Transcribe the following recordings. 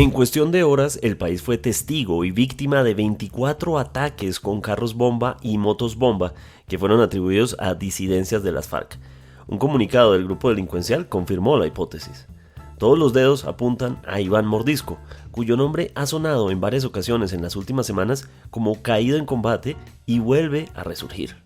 En cuestión de horas, el país fue testigo y víctima de 24 ataques con carros bomba y motos bomba que fueron atribuidos a disidencias de las FARC. Un comunicado del grupo delincuencial confirmó la hipótesis. Todos los dedos apuntan a Iván Mordisco, cuyo nombre ha sonado en varias ocasiones en las últimas semanas como caído en combate y vuelve a resurgir.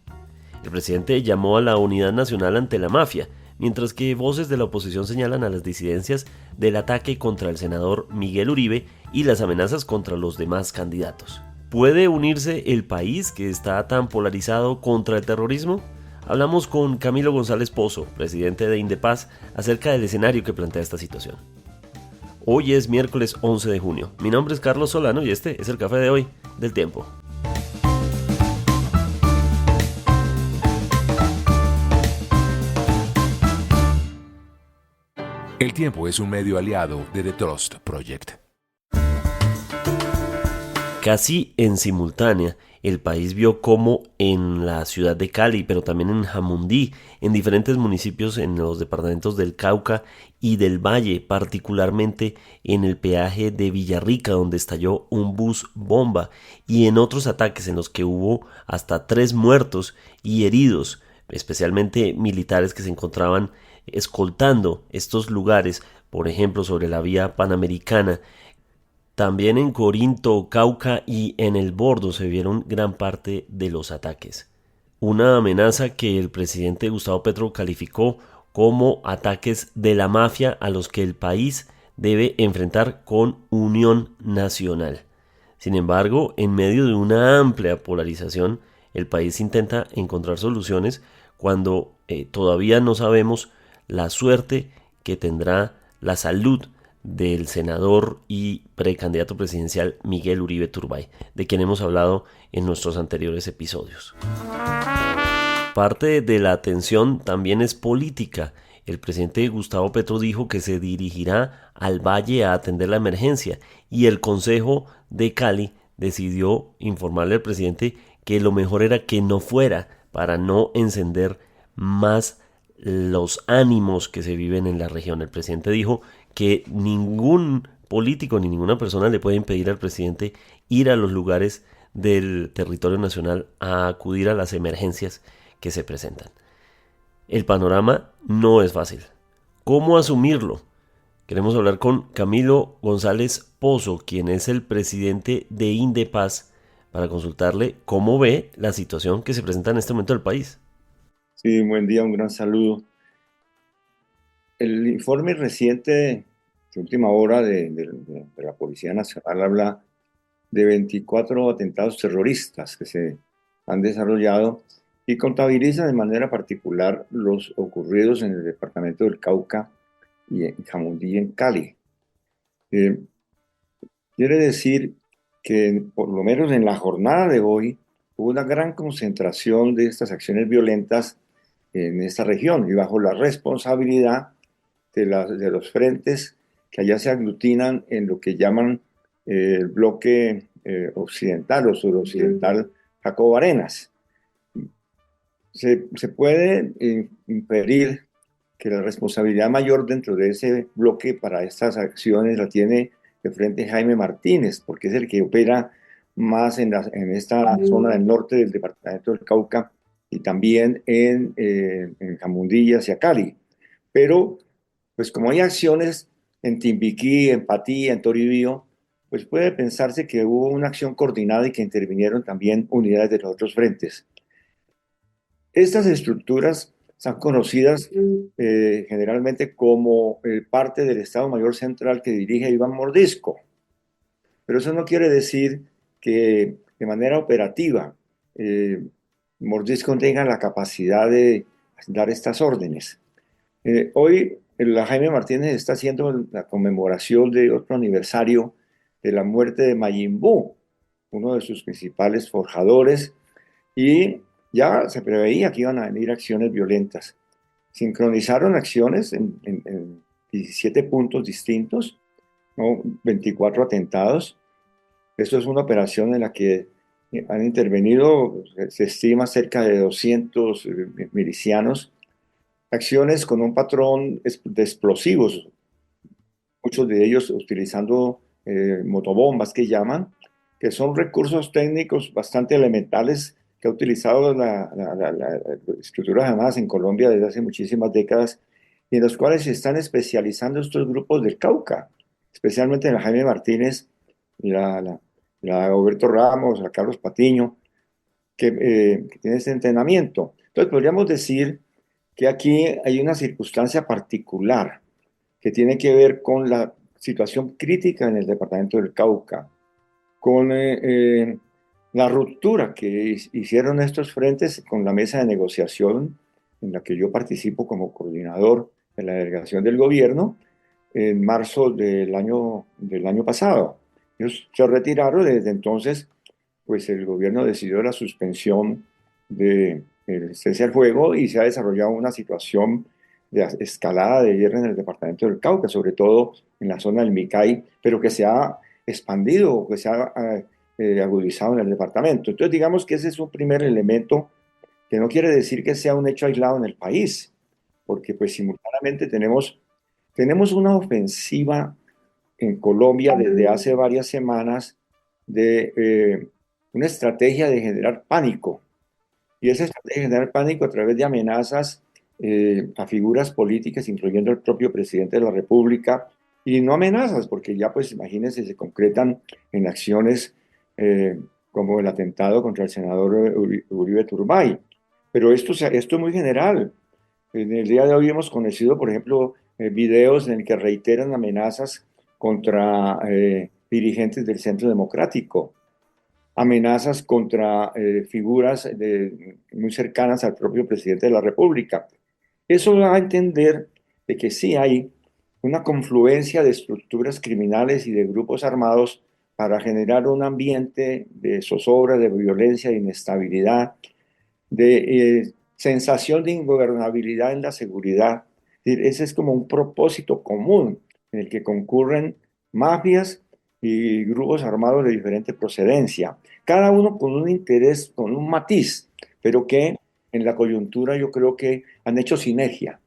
El presidente llamó a la unidad nacional ante la mafia, mientras que voces de la oposición señalan a las disidencias del ataque contra el senador Miguel Uribe y las amenazas contra los demás candidatos. ¿Puede unirse el país que está tan polarizado contra el terrorismo? Hablamos con Camilo González Pozo, presidente de Indepaz, acerca del escenario que plantea esta situación. Hoy es miércoles 11 de junio. Mi nombre es Carlos Solano y este es el café de hoy del Tiempo. El Tiempo es un medio aliado de The Trust Project. Casi en simultánea, el país vio cómo en la ciudad de Cali, pero también en Jamundí, en diferentes municipios en los departamentos del Cauca y del Valle, particularmente en el peaje de Villarrica, donde estalló un bus bomba, y en otros ataques en los que hubo hasta 3 muertos y heridos, especialmente militares que se encontraban escoltando estos lugares, por ejemplo sobre la vía Panamericana. También en Corinto, Cauca y en El Bordo se vieron gran parte de los ataques. Una amenaza que el presidente Gustavo Petro calificó como ataques de la mafia a los que el país debe enfrentar con unión nacional. Sin embargo, en medio de una amplia polarización, el país intenta encontrar soluciones cuando todavía no sabemos la suerte que tendrá la salud del senador y precandidato presidencial Miguel Uribe Turbay, de quien hemos hablado en nuestros anteriores episodios. Parte de la atención también es política. El presidente Gustavo Petro dijo que se dirigirá al Valle a atender la emergencia y el Consejo de Cali decidió informarle al presidente que lo mejor era que no fuera para no encender más los ánimos que se viven en la región. El presidente dijo que ningún político ni ninguna persona le puede impedir al presidente ir a los lugares del territorio nacional a acudir a las emergencias que se presentan. El panorama no es fácil. ¿Cómo asumirlo? Queremos hablar con Camilo González Pozo, quien es el presidente de Indepaz, para consultarle cómo ve la situación que se presenta en este momento del país. Sí, buen día, un gran saludo. El informe reciente de última hora de la Policía Nacional habla de 24 atentados terroristas que se han desarrollado y contabiliza de manera particular los ocurridos en el departamento del Cauca y en Jamundí y en Cali. Quiere decir que por lo menos en la jornada de hoy hubo una gran concentración de estas acciones violentas en esta región y bajo la responsabilidad de los frentes que allá se aglutinan en lo que llaman el bloque occidental o suroccidental Jacobo Arenas. Se puede inferir que la responsabilidad mayor dentro de ese bloque para estas acciones la tiene el Frente Jaime Martínez, porque es el que opera más en esta zona del norte del departamento del Cauca y también en Jamundí y hacia Cali. Pero, pues como hay acciones en Timbiquí, en Patí, en Toribío, pues puede pensarse que hubo una acción coordinada y que intervinieron también unidades de los otros frentes. Estas estructuras son conocidas generalmente como parte del Estado Mayor Central que dirige Iván Mordisco, pero eso no quiere decir que de manera operativa Mordisco tenga la capacidad de dar estas órdenes. Hoy la Jaime Martínez está haciendo la conmemoración de otro aniversario de la muerte de Mayimbu, uno de sus principales forjadores, y ya se preveía que iban a venir acciones violentas. Sincronizaron acciones en 17 puntos distintos, ¿no? 24 atentados. Esto es una operación en la que han intervenido, se estima, cerca de 200 milicianos. Acciones con un patrón de explosivos, muchos de ellos utilizando motobombas que llaman, que son recursos técnicos bastante elementales que ha utilizado la estructura Hamas en Colombia desde hace muchísimas décadas y en los cuales se están especializando estos grupos del Cauca, especialmente en la Jaime Martínez y la Roberto Ramos, la Carlos Patiño, que tiene este entrenamiento. Entonces podríamos decir que aquí hay una circunstancia particular que tiene que ver con la situación crítica en el departamento del Cauca, con la ruptura que hicieron estos frentes con la mesa de negociación en la que yo participo como coordinador de la delegación del gobierno en marzo del año pasado. Ellos se retiraron, desde entonces pues el gobierno decidió la suspensión del cese al fuego y se ha desarrollado una situación de escalada de guerra en el departamento del Cauca, sobre todo en la zona del Micay, pero que se ha expandido, que se ha agudizado en el departamento. Entonces digamos que ese es un primer elemento que no quiere decir que sea un hecho aislado en el país, porque pues simultáneamente tenemos una ofensiva en Colombia desde hace varias semanas de una estrategia de generar pánico. Y esa estrategia de generar pánico a través de amenazas a figuras políticas, incluyendo el propio presidente de la República, y no amenazas, porque ya pues imagínense, se concretan en acciones como el atentado contra el senador Uribe Turbay. Pero esto es muy general. En el día de hoy hemos conocido, por ejemplo, videos en el que reiteran amenazas contra dirigentes del Centro Democrático, amenazas contra figuras muy cercanas al propio presidente de la República. Eso da a entender de que sí hay una confluencia de estructuras criminales y de grupos armados para generar un ambiente de zozobra, de violencia, de inestabilidad, de sensación de ingobernabilidad en la seguridad. Ese es como un propósito común en el que concurren mafias y grupos armados de diferente procedencia, cada uno con un interés, con un matiz, pero que en la coyuntura yo creo que han hecho sinergia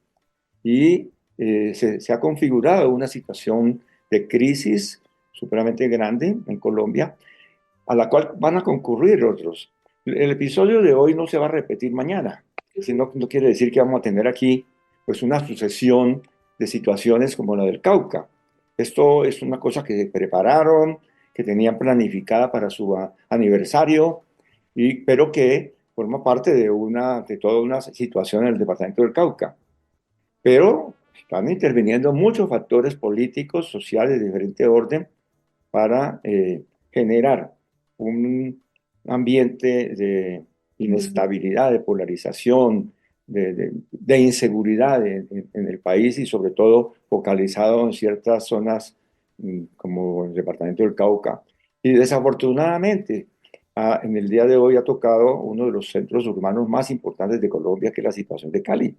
y se ha configurado una situación de crisis supremamente grande en Colombia, a la cual van a concurrir otros. El episodio de hoy no se va a repetir mañana, sino no quiere decir que vamos a tener aquí pues una sucesión de situaciones como la del Cauca. Esto es una cosa que prepararon, que tenían planificada para su aniversario, pero que forma parte de toda una situación en el departamento del Cauca. Pero están interviniendo muchos factores políticos, sociales de diferente orden para generar un ambiente de inestabilidad, de polarización, de inseguridad en el país y sobre todo focalizado en ciertas zonas como el departamento del Cauca. Y desafortunadamente, en el día de hoy ha tocado uno de los centros urbanos más importantes de Colombia, que es la situación de Cali.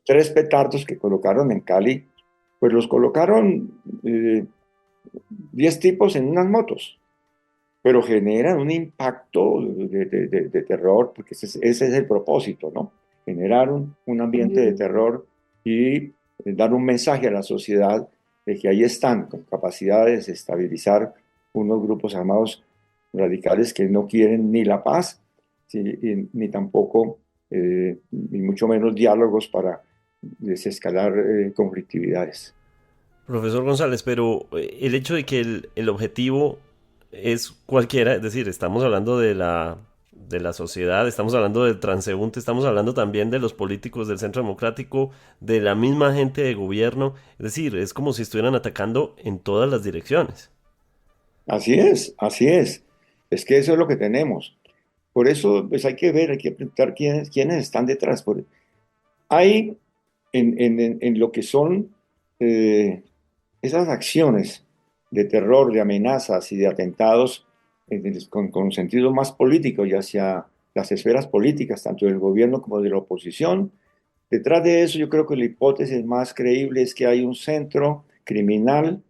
3 petardos que colocaron en Cali, pues los colocaron 10 tipos en unas motos, pero generan un impacto de terror, porque ese es el propósito, ¿no? Generar un ambiente de terror y dar un mensaje a la sociedad de que ahí están, con capacidad de desestabilizar unos grupos armados radicales que no quieren ni la paz, ni tampoco, ni mucho menos diálogos para desescalar conflictividades. Profesor González, pero el hecho de que el objetivo es cualquiera, es decir, estamos hablando de la sociedad, estamos hablando del transeúnte, estamos hablando también de los políticos del Centro Democrático, de la misma gente de gobierno, es decir, es como si estuvieran atacando en todas las direcciones. Así es, así es. Es que eso es lo que tenemos. Por eso, pues hay que ver, hay que preguntar quiénes están detrás. Hay en lo que son eh, esas acciones de terror, de amenazas y de atentados con sentido más político y hacia las esferas políticas, tanto del gobierno como de la oposición. Detrás de eso, yo creo que la hipótesis más creíble es que hay un centro criminal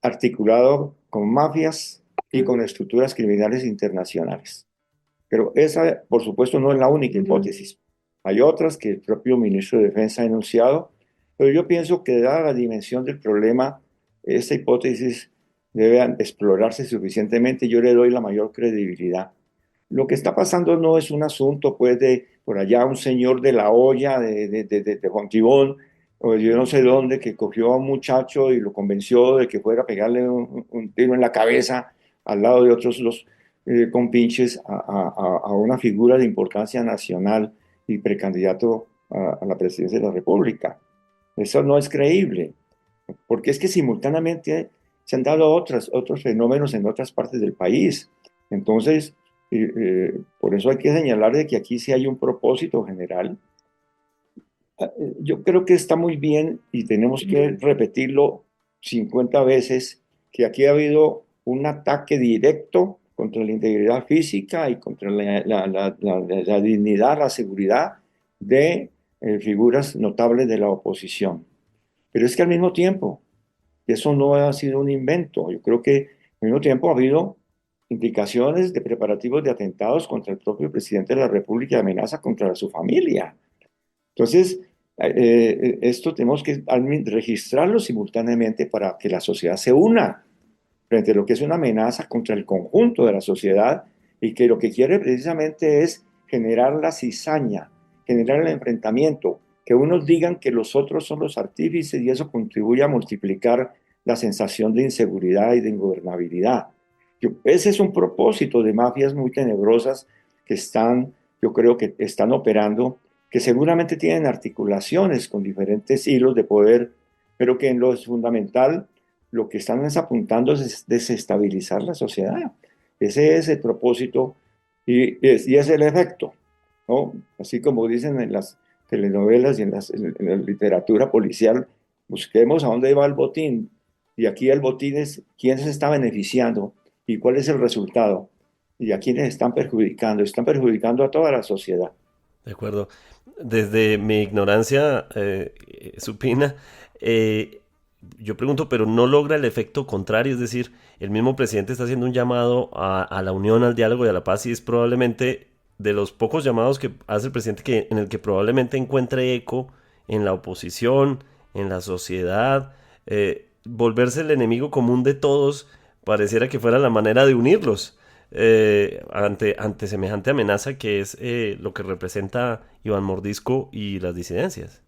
articulado con mafias y con estructuras criminales internacionales. Pero esa, por supuesto, no es la única hipótesis. Hay otras que el propio ministro de Defensa ha enunciado, pero yo pienso que dada la dimensión del problema, esta hipótesis debe explorarse suficientemente. Yo le doy la mayor credibilidad. Lo que está pasando no es un asunto, pues, de por allá un señor de la olla de Juan Quibón, o yo no sé dónde, que cogió a un muchacho y lo convenció de que fuera a pegarle un tiro en la cabeza al lado de otros dos compinches a una figura de importancia nacional y precandidato a la presidencia de la República. Eso no es creíble, porque es que simultáneamente se han dado otros fenómenos en otras partes del país. Entonces, por eso hay que señalar de que aquí sí hay un propósito general. Yo creo que está muy bien y tenemos que repetirlo 50 veces, que aquí ha habido un ataque directo contra la integridad física y contra la dignidad, la seguridad de figuras notables de la oposición. Pero es que al mismo tiempo, eso no ha sido un invento. Yo creo que al mismo tiempo ha habido indicaciones de preparativos de atentados contra el propio presidente de la República y amenaza contra su familia. Entonces, esto tenemos que registrarlo simultáneamente para que la sociedad se una frente a lo que es una amenaza contra el conjunto de la sociedad y que lo que quiere precisamente es generar la cizaña, generar el enfrentamiento, que unos digan que los otros son los artífices y eso contribuye a multiplicar la sensación de inseguridad y de ingobernabilidad. Ese es un propósito de mafias muy tenebrosas que están, yo creo que están operando, que seguramente tienen articulaciones con diferentes hilos de poder, pero que en lo fundamental lo que están es apuntando es desestabilizar la sociedad. Ese es el propósito y es el efecto, ¿no? Así como dicen en las telenovelas y en la literatura policial, busquemos a dónde va el botín. Y aquí el botín es quién se está beneficiando y cuál es el resultado y a quiénes están perjudicando. Están perjudicando a toda la sociedad. De acuerdo. Desde mi ignorancia supina, eh, yo pregunto, pero no logra el efecto contrario, es decir, el mismo presidente está haciendo un llamado a la unión, al diálogo y a la paz y es probablemente de los pocos llamados que hace el presidente en el que probablemente encuentre eco en la oposición, en la sociedad, volverse el enemigo común de todos pareciera que fuera la manera de unirlos ante semejante amenaza que es lo que representa Iván Mordisco y las disidencias.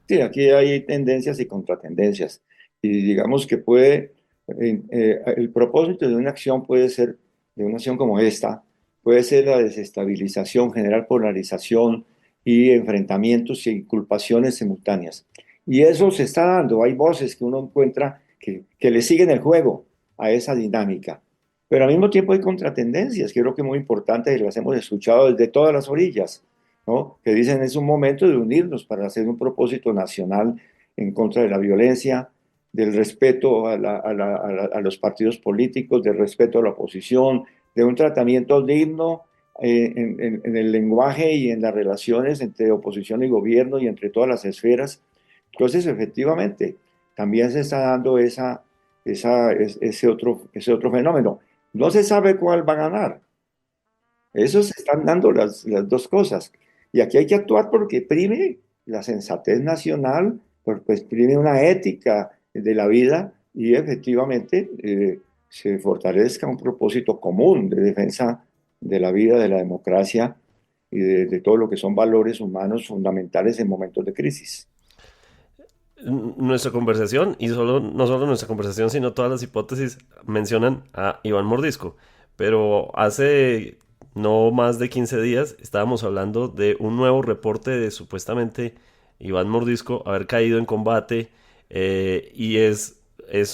Sí, aquí hay tendencias y contratendencias. Y digamos que puede, el propósito de una acción puede ser, de una acción como esta, puede ser la desestabilización, generar polarización y enfrentamientos y culpaciones simultáneas. Y eso se está dando. Hay voces que uno encuentra que le siguen el juego a esa dinámica. Pero al mismo tiempo hay contratendencias, que creo que es muy importante y las hemos escuchado desde todas las orillas, ¿no? Que dicen es un momento de unirnos para hacer un propósito nacional en contra de la violencia, del respeto a los partidos políticos, del respeto a la oposición, de un tratamiento digno en el lenguaje y en las relaciones entre oposición y gobierno y entre todas las esferas. Entonces, efectivamente, también se está dando ese otro fenómeno. No se sabe cuál va a ganar. Eso se están dando las dos cosas. Y aquí hay que actuar porque prime la sensatez nacional, pues prime una ética de la vida y efectivamente se fortalezca un propósito común de defensa de la vida, de la democracia y de todo lo que son valores humanos fundamentales en momentos de crisis. Nuestra conversación, y no solo nuestra conversación, sino todas las hipótesis mencionan a Iván Mordisco. Pero hace no más de 15 días estábamos hablando de un nuevo reporte de supuestamente Iván Mordisco haber caído en combate y es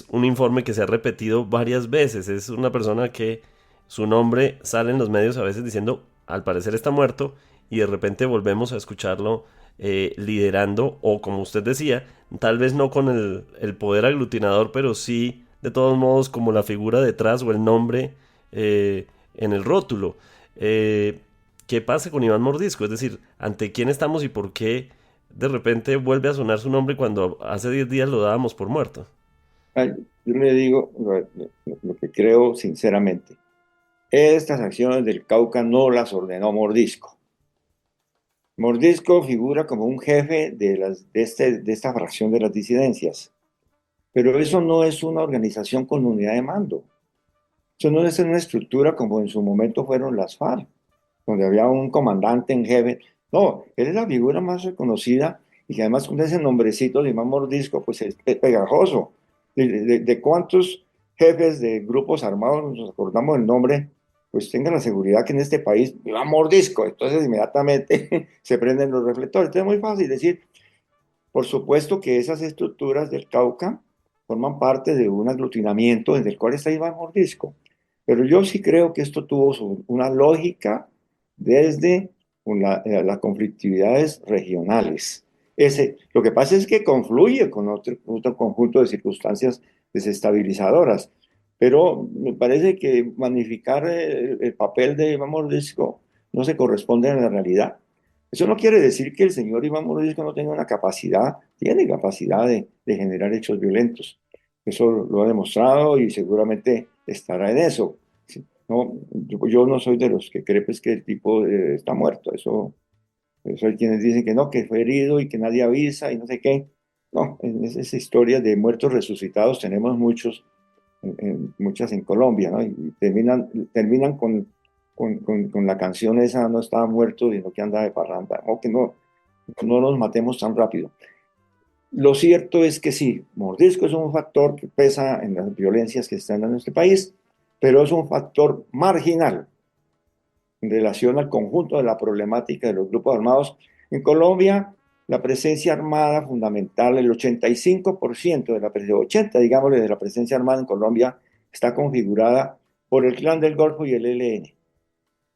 un informe que se ha repetido varias veces. Es una persona que su nombre sale en los medios a veces diciendo al parecer está muerto y de repente volvemos a escucharlo liderando o como usted decía, tal vez no con el poder aglutinador, pero sí de todos modos como la figura detrás o el nombre en el rótulo. ¿Qué pasa con Iván Mordisco? Es decir, ¿ante quién estamos y por qué de repente vuelve a sonar su nombre cuando hace 10 días lo dábamos por muerto? Ay, yo le digo lo que creo sinceramente. Estas acciones del Cauca no las ordenó Mordisco. Mordisco figura como un jefe de esta fracción de las disidencias. pero eso no es una organización con unidad de mando. Eso no es una estructura como en su momento fueron las FARC, donde había un comandante en jefe. No, él es la figura más reconocida y que además con ese nombrecito de Iván Mordisco, pues es pegajoso. De cuántos jefes de grupos armados nos acordamos el nombre, pues tengan la seguridad que en este país Iván Mordisco, entonces inmediatamente se prenden los reflectores. Entonces es muy fácil decir, por supuesto que esas estructuras del Cauca forman parte de un aglutinamiento en el cual está Iván Mordisco. Pero yo sí creo que esto tuvo una lógica desde las conflictividades regionales. Lo que pasa es que confluye con otro conjunto de circunstancias desestabilizadoras. Pero me parece que magnificar el papel de Iván Mordisco no se corresponde a la realidad. Eso no quiere decir que el señor Iván Mordisco no tenga una capacidad, tiene capacidad de generar hechos violentos. Eso lo ha demostrado y seguramente estará en eso. Sí, no, yo no soy de los que cree pues, que el tipo está muerto. Eso hay quienes dicen que no, que fue herido y que nadie avisa y no sé qué. No, en esa historia de muertos resucitados tenemos muchos, muchas en Colombia, ¿no? Y terminan con la canción esa, no estaba muerto, sino que anda de parranda. O que no nos matemos tan rápido. Lo cierto es que sí, mordisco es un factor que pesa en las violencias que están en nuestro país, pero es un factor marginal en relación al conjunto de la problemática de los grupos armados. En Colombia, la presencia armada fundamental, el 85% de la presencia, 80, digámosle, de la presencia armada en Colombia está configurada por el Clan del Golfo y el ELN.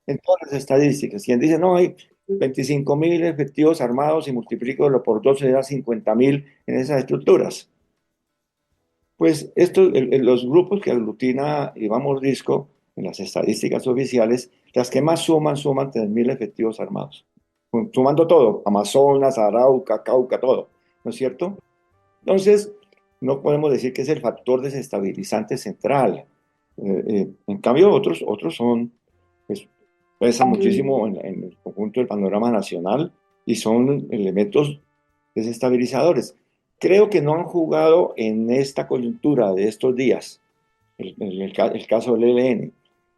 En todas las estadísticas, quien dice, no, hay 25.000 efectivos armados y multiplícalo por 12, da 50.000 en esas estructuras. Pues los grupos que aglutina Iván Mordisco en las estadísticas oficiales, las que más suman 3.000 efectivos armados. Sumando todo, Amazonas, Arauca, Cauca, todo, ¿no es cierto? Entonces, no podemos decir que es el factor desestabilizante central. En cambio, otros son, pues, pesan muchísimo en el conjunto del panorama nacional y son elementos desestabilizadores. Creo que no han jugado en esta coyuntura de estos días, el caso del ELN.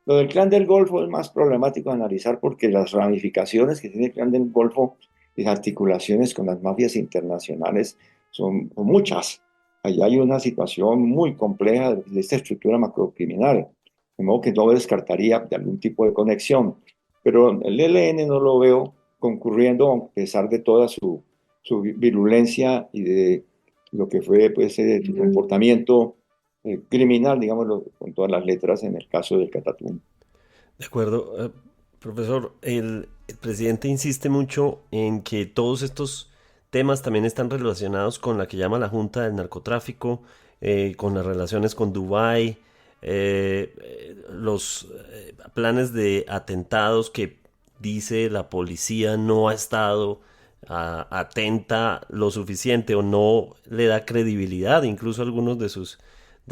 Lo del Clan del Golfo es más problemático de analizar porque las ramificaciones que tiene el Clan del Golfo y las articulaciones con las mafias internacionales son muchas. Allá hay una situación muy compleja de esta estructura macrocriminal, de modo que no descartaría de algún tipo de conexión. Pero el ELN no lo veo concurriendo a pesar de toda su virulencia y de lo que fue pues, su comportamiento criminal, digámoslo, con todas las letras en el caso del Catatumbo. De acuerdo, profesor, el presidente insiste mucho en que todos estos temas también están relacionados con la que llama la Junta del Narcotráfico, con las relaciones con Dubái, los planes de atentados que dice la policía no ha estado atenta lo suficiente o no le da credibilidad, incluso algunos de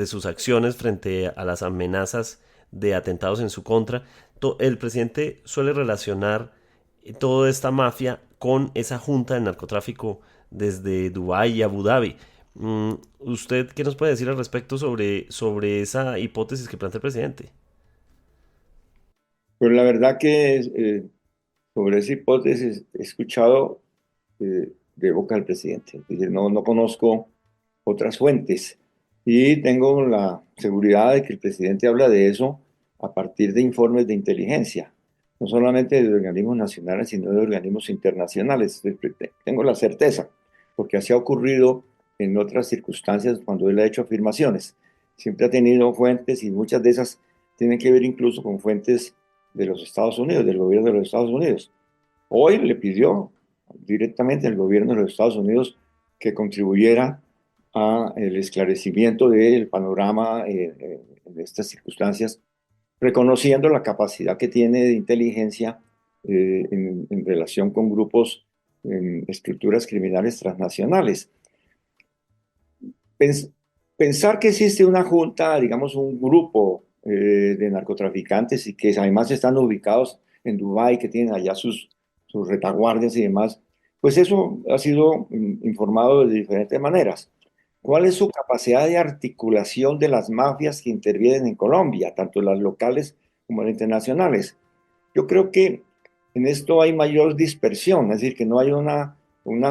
sus acciones frente a las amenazas de atentados en su contra. El presidente suele relacionar toda esta mafia con esa junta del narcotráfico desde Dubái y Abu Dhabi. ¿Usted qué nos puede decir al respecto sobre esa hipótesis que plantea el presidente? Pero la verdad que sobre esa hipótesis he escuchado de boca del presidente. Es decir, no conozco otras fuentes y tengo la seguridad de que el presidente habla de eso a partir de informes de inteligencia, no solamente de organismos nacionales, sino de organismos internacionales. Tengo la certeza, porque así ha ocurrido en otras circunstancias cuando él ha hecho afirmaciones. Siempre ha tenido fuentes y muchas de esas tienen que ver incluso con fuentes de los Estados Unidos, del gobierno de los Estados Unidos. Hoy le pidió directamente al gobierno de los Estados Unidos que contribuyera a el esclarecimiento del panorama en estas circunstancias, reconociendo la capacidad que tiene de inteligencia en relación con grupos en estructuras criminales transnacionales. Pens- Pensar que existe una junta, digamos un grupo de narcotraficantes y que además están ubicados en Dubái, que tienen allá sus retaguardias y demás, pues eso ha sido informado de diferentes maneras. ¿Cuál es su capacidad de articulación de las mafias que intervienen en Colombia, tanto las locales como las internacionales? Yo creo que en esto hay mayor dispersión, es decir, que no hay una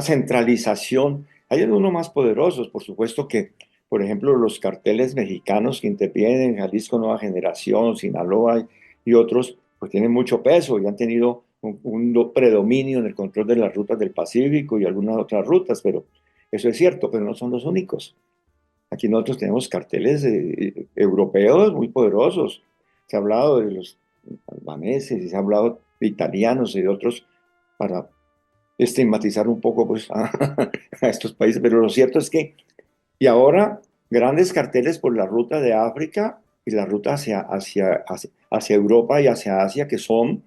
centralización. Hay algunos más poderosos, por supuesto que, por ejemplo, los carteles mexicanos que intervienen en Jalisco Nueva Generación, Sinaloa y otros, pues tienen mucho peso y han tenido un predominio en el control de las rutas del Pacífico y algunas otras rutas, pero eso es cierto, pero no son los únicos. Aquí nosotros tenemos carteles europeos muy poderosos. Se ha hablado de los albaneses y se ha hablado de italianos y de otros para estigmatizar un poco pues, a estos países, pero lo cierto es que, y ahora grandes carteles por la ruta de África y la ruta hacia Europa y hacia Asia, que son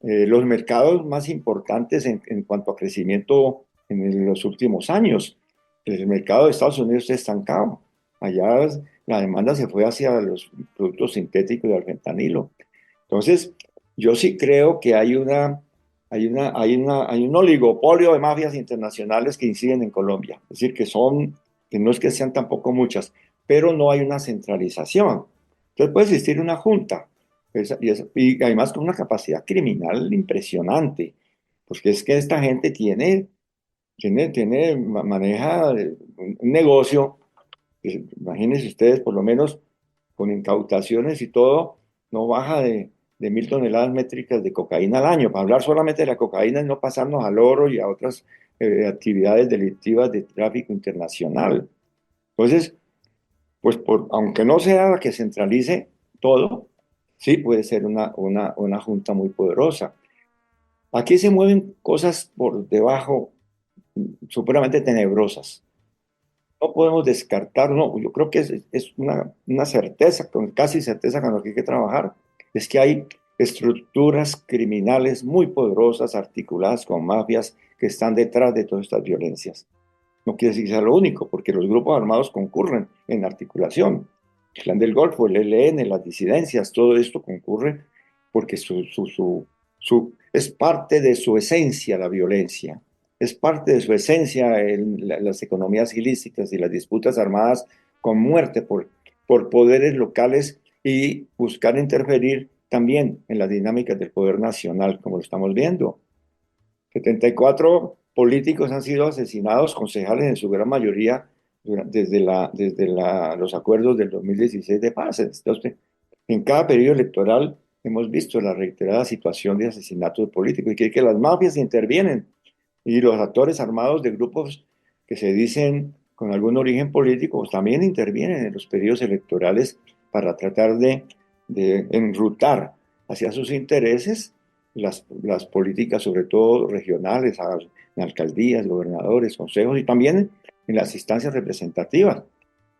los mercados más importantes en cuanto a crecimiento en los últimos años. El mercado de Estados Unidos está estancado. Allá la demanda se fue hacia los productos sintéticos del fentanilo. Entonces, yo sí creo que hay un oligopolio de mafias internacionales que inciden en Colombia. Es decir, que no es que sean tampoco muchas, pero no hay una centralización. Entonces puede existir una junta, y además con una capacidad criminal impresionante, porque es que esta gente maneja un negocio, imagínense ustedes, por lo menos con incautaciones y todo, no baja de 1.000 toneladas métricas de cocaína al año, para hablar solamente de la cocaína y no pasarnos al oro y a otras actividades delictivas de tráfico internacional. Entonces, pues aunque no sea la que centralice todo, sí puede ser una junta muy poderosa. Aquí se mueven cosas por debajo, supremamente tenebrosas. No podemos descartar, no, yo creo que es una certeza, con casi certeza con lo que hay que trabajar, es que hay estructuras criminales muy poderosas, articuladas con mafias que están detrás de todas estas violencias. No quiere decir que sea lo único, porque los grupos armados concurren en articulación. El Clan del Golfo, el ELN, las disidencias, todo esto concurre porque es parte de su esencia la violencia, es parte de su esencia las economías ilícitas y las disputas armadas con muerte por poderes locales y buscar interferir también en las dinámicas del poder nacional, como lo estamos viendo. 74 políticos han sido asesinados, concejales en su gran mayoría, los acuerdos del 2016 de paz. Entonces, en cada periodo electoral hemos visto la reiterada situación de asesinatos de políticos y que las mafias intervienen y los actores armados de grupos que se dicen con algún origen político pues, también intervienen en los periodos electorales para tratar de enrutar hacia sus intereses las políticas, sobre todo regionales, en alcaldías, gobernadores, consejos y también en las instancias representativas.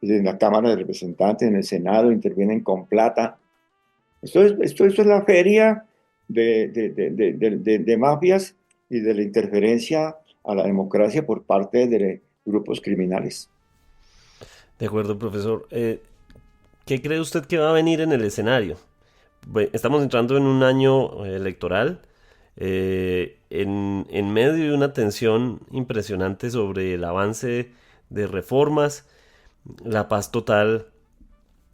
En la Cámara de Representantes, en el Senado, intervienen con plata. Esto es la feria de mafias y de la interferencia a la democracia por parte de grupos criminales. De acuerdo, profesor. ¿Qué cree usted que va a venir en el escenario? Estamos entrando en un año electoral, en medio de una tensión impresionante sobre el avance de reformas. La paz total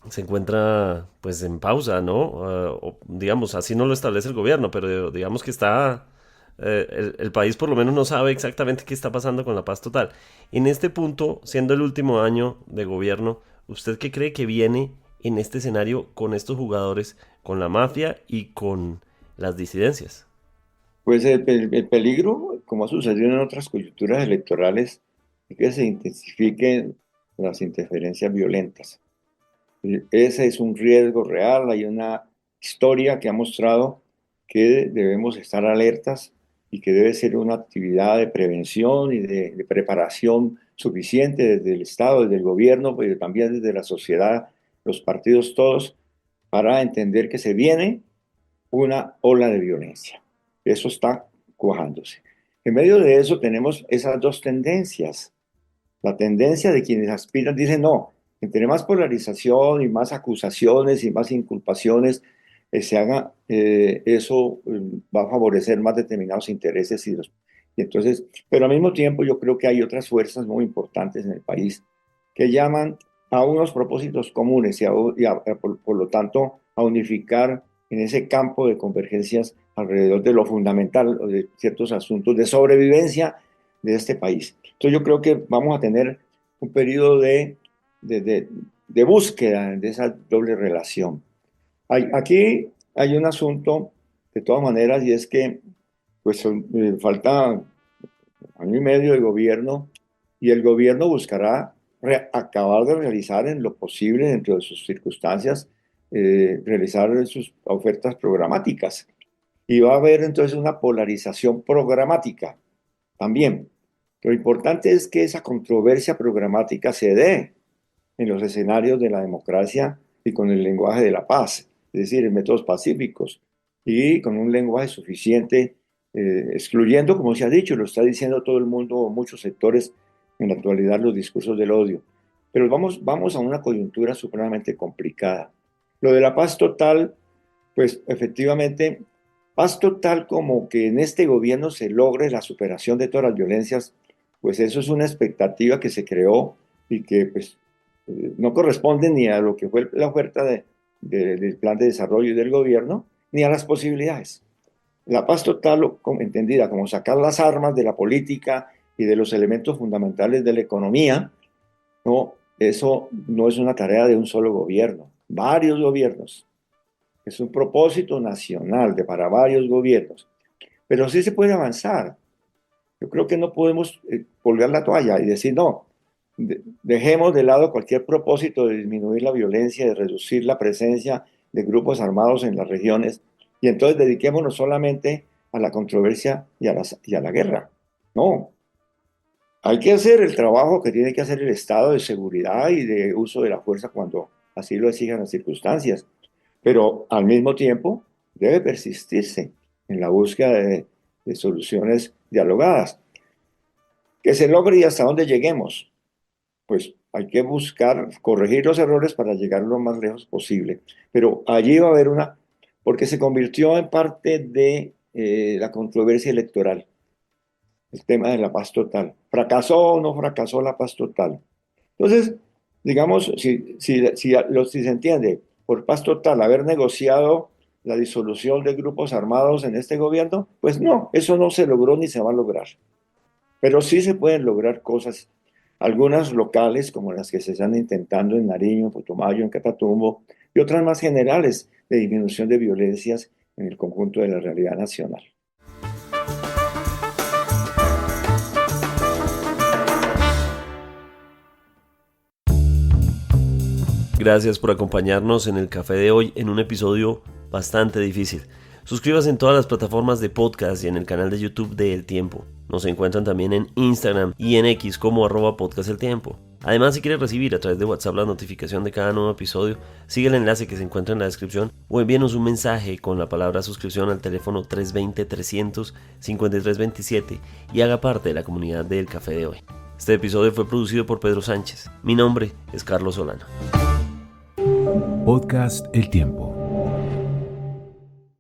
se encuentra pues en pausa, ¿no? Digamos, así no lo establece el gobierno, pero digamos que está... el país por lo menos no sabe exactamente qué está pasando con la paz total. En este punto, siendo el último año de gobierno, ¿usted qué cree que viene en este escenario con estos jugadores, con la mafia y con las disidencias? Pues el peligro, como ha sucedido en otras coyunturas electorales, es que se intensifiquen las interferencias violentas. Ese es un riesgo real. Hay una historia que ha mostrado que debemos estar alertas y que debe ser una actividad de prevención y de preparación suficiente desde el Estado, desde el gobierno, pero también desde la sociedad, los partidos todos, para entender que se viene una ola de violencia. Eso está cuajándose. En medio de eso tenemos esas dos tendencias. La tendencia de quienes aspiran, dicen, no, entre más polarización y más acusaciones y más inculpaciones se haga, eso va a favorecer más determinados intereses y entonces, pero al mismo tiempo yo creo que hay otras fuerzas muy importantes en el país que llaman a unos propósitos comunes por lo tanto, a unificar en ese campo de convergencias alrededor de lo fundamental o de ciertos asuntos de sobrevivencia de este país. Entonces yo creo que vamos a tener un periodo de búsqueda de esa doble relación. Aquí hay un asunto, de todas maneras, y es que pues falta año y medio de gobierno y el gobierno buscará acabar de realizar en lo posible, dentro de sus circunstancias, realizar sus ofertas programáticas. Y va a haber entonces una polarización programática también. Lo importante es que esa controversia programática se dé en los escenarios de la democracia y con el lenguaje de la paz, es decir, en métodos pacíficos y con un lenguaje suficiente, excluyendo, como se ha dicho, lo está diciendo todo el mundo, muchos sectores en la actualidad, los discursos del odio. Pero vamos a una coyuntura supremamente complicada. Lo de la paz total, pues efectivamente, paz total como que en este gobierno se logre la superación de todas las violencias, pues eso es una expectativa que se creó y que pues no corresponde ni a lo que fue la oferta del plan de desarrollo y del gobierno, ni a las posibilidades. La paz total, entendida como sacar las armas de la política y de los elementos fundamentales de la economía, no, eso no es una tarea de un solo gobierno, varios gobiernos. Es un propósito nacional para varios gobiernos. Pero sí se puede avanzar. Yo creo que no podemos colgar la toalla y decir, no, dejemos de lado cualquier propósito de disminuir la violencia, de reducir la presencia de grupos armados en las regiones, y entonces dediquémonos solamente a la controversia y a la guerra. No, hay que hacer el trabajo que tiene que hacer el Estado de seguridad y de uso de la fuerza cuando así lo exijan las circunstancias, pero al mismo tiempo debe persistirse en la búsqueda de soluciones dialogadas. Que se logre y hasta dónde lleguemos, pues hay que buscar corregir los errores para llegar lo más lejos posible. Pero allí va a haber porque se convirtió en parte de la controversia electoral, el tema de la paz total. ¿Fracasó o no fracasó la paz total? Entonces, digamos, si se entiende por paz total haber negociado la disolución de grupos armados en este gobierno, pues no, eso no se logró ni se va a lograr. Pero sí se pueden lograr cosas, algunas locales, como las que se están intentando en Nariño, en Putumayo, en Catatumbo, y otras más generales de disminución de violencias en el conjunto de la realidad nacional. Gracias por acompañarnos en el café de hoy en un episodio bastante difícil. Suscríbase en todas las plataformas de podcast y en el canal de YouTube de El Tiempo. Nos encuentran también en Instagram y en X como @podcasteltiempo. Además, si quiere recibir a través de WhatsApp la notificación de cada nuevo episodio, sigue el enlace que se encuentra en la descripción o envíenos un mensaje con la palabra suscripción al teléfono 320-300-5327 y haga parte de la comunidad del café de hoy. Este episodio fue producido por Pedro Sánchez. Mi nombre es Carlos Solano. Podcast El Tiempo.